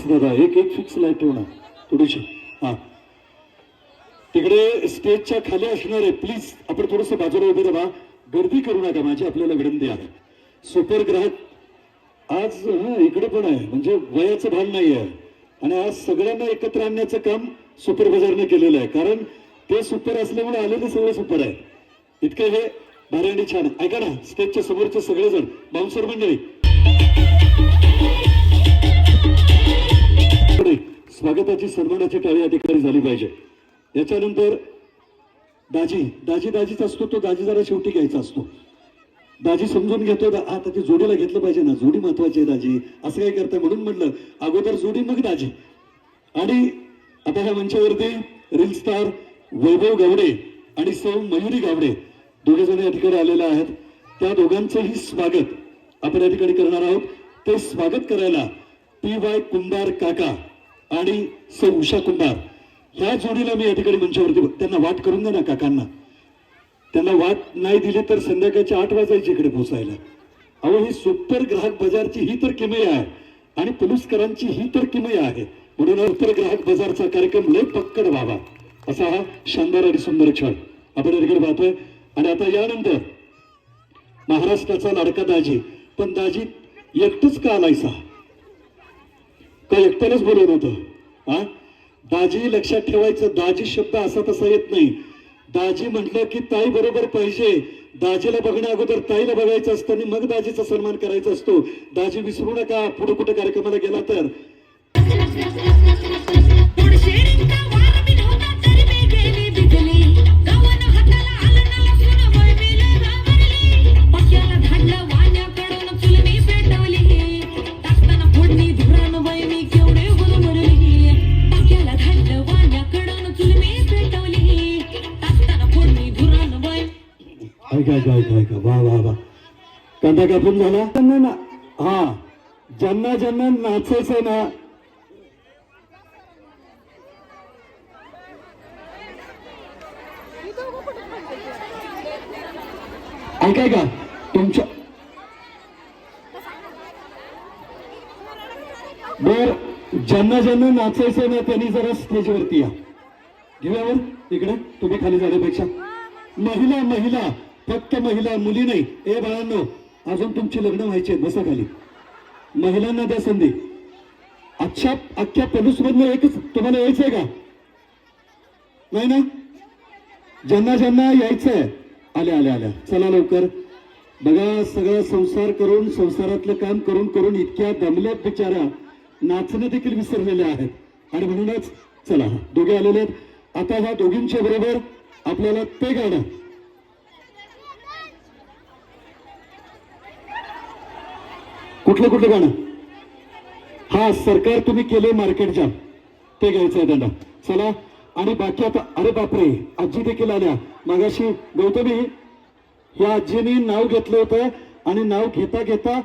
Please दादा एक एक फिक्स लाईट ठेवू ना थोडीशी. हा तिकडे स्टेजच्या खाली असणार आहे, प्लीज आपण थोडस बाजूला उभे राहा, गर्दी करू नका, माझी आपल्याला विनंती आहे. सुपर ग्राहक आज इकडे पण आहे, म्हणजे वयाचं भान नाही आहे. आणि आज सगळ्यांना एकत्र आणण्याचं काम सुपर बाजारने केलेलं आहे, कारण ते सुपर असल्यामुळे आलेले सगळे सुपर आहे. इतके हे भारी आणि छान. ऐका ना, स्टेजच्या समोरचे सगळेजण बाउन्सर मंडळी स्वागताची सन्मानाची टाळी या ठिकाणी झाली पाहिजे. याच्यानंतर दाजी दाजी दाजीच असतो, तो दाजी जरा शेवटी घ्यायचा असतो. दाजी समजून घेतो, आता ती जोडीला घेतलं पाहिजे ना, जोडी महत्वाची आहे दाजी, असं काय करताय म्हणून म्हटलं अगोदर जोडी मग दाजी. आणि आता ह्या मंचावरती रील स्टार वैभव गावडे आणि सौ मयुरी गावडे दोघे जण या ठिकाणी आलेले आहेत. त्या दोघांचंही स्वागत आपण या ठिकाणी करणार आहोत. ते स्वागत करायला PY कुंभार काका आणि सौ उषा कुंभार ह्या जोडीला मी या ठिकाणी मंचावरती, त्यांना वाट करून द्या ना काकांना. त्यांना वाट नाही दिली तर संध्याकाळच्या 8 वाजायची इकडे पोहोचायला. अहो ही सुपर ग्राहक बाजारची ही तर किमया आहे आणि पुलुसकरांची ही तर किमया आहे. म्हणून सुपर ग्राहक बाजारचा कार्यक्रम लय पक्कड व्हावा असा हा शानदार आणि सुंदर क्षण आपण या ठिकाणी पाहतोय. आणि आता यानंतर महाराष्ट्राचा लाडका दाजी, पण दाजी एकटंच का आलायसा, का एकट्यालाच बोलवलं होतं? हा दाजी लक्षात ठेवायचं, दाजी शब्द असा तसा येत नाही. दाजी म्हटलं की ताई बरोबर पाहिजे. दाजीला बघण्या अगोदर ताईला बघायचं असतं आणि मग दाजीचा सन्मान करायचा असतो. दाजी विसरू नका, पुढे कुठे कार्यक्रमाला गेला तर. वा वा वा, कांदा कापून झाला ना. हा ज्यांना ज्यांना नाचायचं ना, ऐकाय का तुमच्या बर, ज्यांना ज्यांना नाचायचं ना त्यांनी जरा स्टेजवरती या. घेऊयावर इकडे, तुम्ही खाली जाण्यापेक्षा. महिला महिला फक्त महिला, मुली नाही. ए बाळांनो, अजून तुमची लग्न व्हायची आहेत, बसा खाली. महिलांना द्या संधी. अच्छा अख्ख्या पलूस मधलं एकच तुम्हाला यायचंय का? नाही ना? ज्यांना ज्यांना यायचंय आल्या आल्या आल्या, चला लवकर. बघा सगळा संसार करून, संसारातलं काम करून करून इतक्या दमल्यात बिचारा, नाचणं देखील विसरलेले आहेत. आणि म्हणूनच चला दोघे आलेले आहेत. आता ह्या दोघींच्या बरोबर आपल्याला ते गाणं, कुठलं कुठलं गाणं, हा सरकार तुम्ही केले मार्केट जाम, ते घ्यायचंय त्यांना. चला. आणि बाकी आता, अरे बापरे, आजी देखील आल्या मागाशी. गौतमी, या आजीने नाव घेतलं होतं आणि नाव घेता घेता